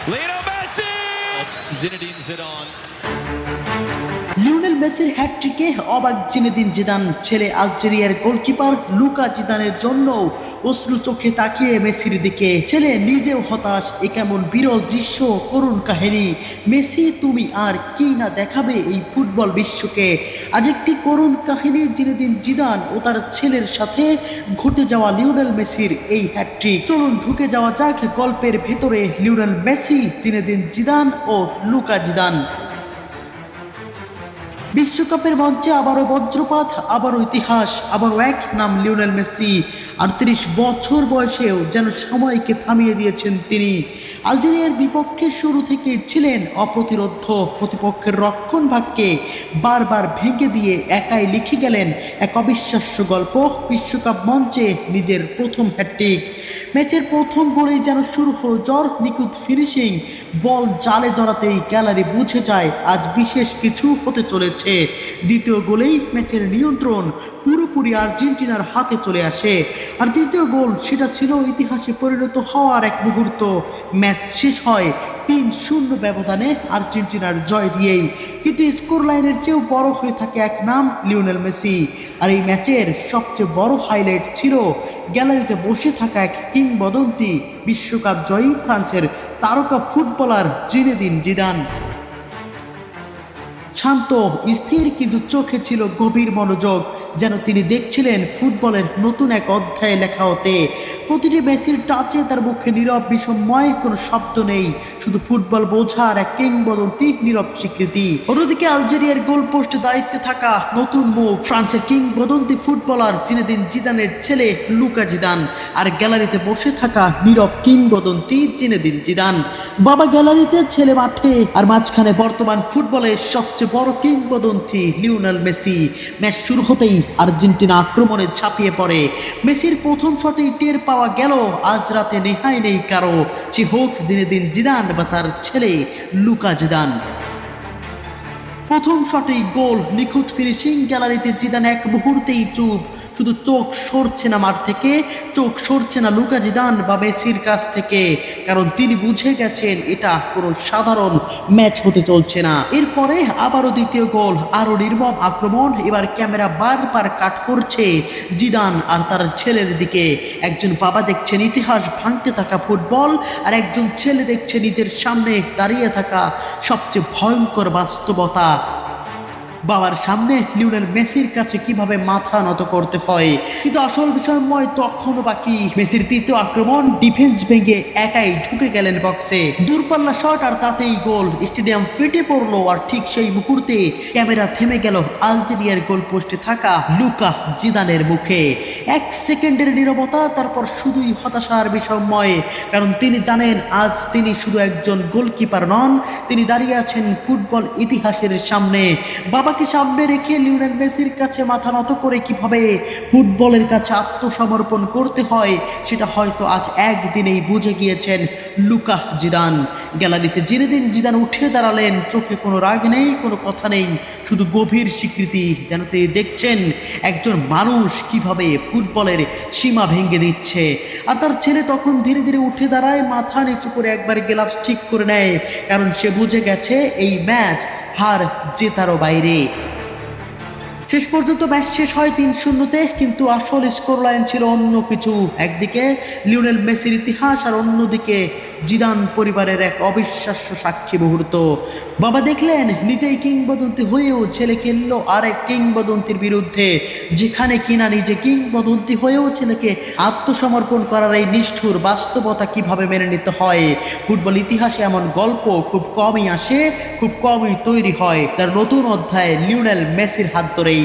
Lionel Messi! Zinedine Zidane. Lionel মেসির হ্যাটট্রিকে অবাক Zinedine Zidane. ছেলে আলজেরিয়ার গোলকিপার লুকা জিদানের জন্য অশ্রু চোখে তাকিয়ে মেসির দিকে। ছেলে নিজেও হতাশ। এ কেমন বিরল দৃশ্য, করুণ কাহিনী। মেসি তুমি আর কি না দেখাবে এই ফুটবল বিশ্বকে। আজ একটি করুণ কাহিনী জিনেদিন জিদান ও তার ছেলের সাথে ঘটে যাওয়া লিওনেল মেসির এই হ্যাটট্রিক। চলুন ঢুকে যাওয়া যাক গল্পের ভেতরে। লিওনেল মেসি, জিনেদিন জিদান ও লুকা জিদান। বিশ্বকাপের মঞ্চে আবারও বজ্রপাত, আবারও ইতিহাস, আবারও এক নাম লিওনেল মেসি। ৩৮ বছর বয়সেও যেন সময়কে থামিয়ে দিয়েছেন তিনি। আলজেরিয়ার বিপক্ষে শুরু থেকে ছিলেন অপ্রতিরোধ। প্রতিপক্ষের রক্ষণ ভাগকে বারবার ভেঙে দিয়ে একাই লিখে গেলেন এক অবিশ্বাস্য গল্প। বিশ্বকাপ মঞ্চে নিজের প্রথম হ্যাটট্রিক। ম্যাচের প্রথম গোলেই যেন শুরু হলো ঝড়, নিখুঁত ফিনিশিং। বল জালে জড়াতেই গ্যালারি বুঝে যায় আজ বিশেষ কিছু হতে চলেছে। দ্বিতীয় গোলেই ম্যাচের নিয়ন্ত্রণ পুরোপুরি আর্জেন্টিনার হাতে চলে আসে। আর দ্বিতীয় গোল, সেটা ছিল ইতিহাসে পরিণত হওয়ার এক মুহূর্ত। ম্যাচ শেষ হয় ৩-০ ব্যবধানে আর্জেন্টিনার জয় দিয়েই। কিন্তু স্কোর লাইনের চেয়েও বড় হয়ে থাকে এক নাম, লিওনেল মেসি। আর এই ম্যাচের সবচেয়ে বড় হাইলাইট ছিল গ্যালারিতে বসে থাকা এক কিংবদন্তি, বিশ্বকাপ জয়ী ফ্রান্সের তারকা ফুটবলার জিনেদিন জিদান। শান্ত, স্থির, কিন্তু চোখে ছিল গভীর মনোযোগ। যেন তিনি দেখছিলেন ফুটবলের নতুন এক অধ্যায় লেখা হতে। প্রতিটি মেসির টাচে তার মুখে নীরব বিস্ময়, কোনো শব্দ নেই, শুধু ফুটবল বোঝার এক কিংবদন্তি নীরব স্বীকৃতি। অন্যদিকে আলজেরিয়ার গোল পোস্টে দায়িত্বে থাকা নতুন মুখ, ফ্রান্সের কিংবদন্তি ফুটবলার জিনেদিন জিদানের ছেলে লুকা জিদান। আর গ্যালারিতে বসে থাকা নীরব কিংবদন্তি জিনেদিন জিদান। বাবা গ্যালারিতে, ছেলে মাঠে, আর মাঝখানে বর্তমান ফুটবলের সবচেয়ে বড় কিংবদন্তি লিওনেল মেসি। ম্যাচ শুরু হতেই আর্জেন্টিনা আক্রমণে ঝাঁপিয়ে পড়ে। মেসির প্রথম শটেই টের পাওয়া গেল আজ রাতে নেহাই নেই কারো, সে হোক জিনেদিন জিদান বা তার ছেলে লুকা জিদান। প্রথম শটেই গোল, নিখুঁত ফিনিশিং। গ্যালারিতে জিদান এক মুহূর্তেই চুপ। শুধু চোখ সরছে না মাঠ থেকে, চোখ সরছে না লুকা জিদান বা মেসির কাছ থেকে। কারণ তিনি বুঝে গেছেন এটা কোনো সাধারণ ম্যাচ হতে চলছে না। এরপরে আবারও দ্বিতীয় গোল, আরও নির্মম আক্রমণ। এবার ক্যামেরা বারবার কাট করছে জিদান আর তার ছেলের দিকে। একজন বাবা দেখছেন ইতিহাস ভাঙতে থাকা ফুটবল, আর একজন ছেলে দেখছে নিজের সামনে দাঁড়িয়ে থাকা সবচেয়ে ভয়ঙ্কর বাস্তবতা। বাবার সামনে লিওনেল মেসির কাছে কিভাবে মাথা নত করতে হয়। কিন্তু আসল বিষয়ময় তখনও বাকি। মেসির তৃতীয় আক্রমণ, ডিফেন্স ভেঙে একাই ঢুকে গেলেন বক্সে। দূরপাল্লা শট, আর তাতেই গোল। স্টেডিয়াম ফেটে পড়লো। আর ঠিক সেই মুহূর্তে ক্যামেরা থেমে গেল আলজেরিয়ার গোল পোস্টে থাকা লুকা জিদানের মুখে। 1 সেকেন্ডের নীরবতা, তারপর শুধুই হতাশার বিষয়ময়। কারণ তিনি জানেন আজ তিনি শুধু একজন গোলকিপার নন, তিনি দাঁড়িয়ে আছেন ফুটবল ইতিহাসের সামনে। বাবাকে সামনে রেখে লিওনেল মেসির কাছে মাথা নত করে কিভাবে ফুটবলের কাছে আত্মসমর্পণ করতে হয়, সেটা হয়তো আজ একদিনেই বুঝে গিয়েছেন লুকা জিদান। গ্যালারিতে জিনেদিন জিদান উঠে দাঁড়ালেন। চোখে কোনো রাগ নেই, কোনো কথা নেই, শুধু গভীর স্বীকৃতি। যেন তিনি দেখছেন একজন মানুষ কিভাবে ফুটবলের সীমা ভেঙে দিচ্ছে। আর তার ছেলে তখন ধীরে ধীরে উঠে দাঁড়ায়, মাথা নিচু করে একবার গ্লাভস ঠিক করে নেয়। কারণ সে বুঝে গেছে এই ম্যাচ হার জেতারও বাইরে। শেষ পর্যন্ত ম্যাচ শেষ হয় ৩-০-তে। কিন্তু আসল স্কোর লাইন ছিল অন্য কিছু। একদিকে লিওনেল মেসির ইতিহাস, আর অন্যদিকে জিদান পরিবারের এক অবিশ্বাস্য সাক্ষী মুহূর্ত। বাবা দেখলেন নিজেই কিংবদন্তি হয়েও ছেলে খেললো আরেক কিংবদন্তির বিরুদ্ধে, যেখানে কিনা নিজে কিংবদন্তি হয়েও ছেলেকে আত্মসমর্পণ করার এই নিষ্ঠুর বাস্তবতা কিভাবে মেনে নিতে হয়। ফুটবল ইতিহাসে এমন গল্প খুব কমই আসে, খুব কমই তৈরি হয়। তার নতুন অধ্যায়ে লিওনেল মেসির হাত ধরেই।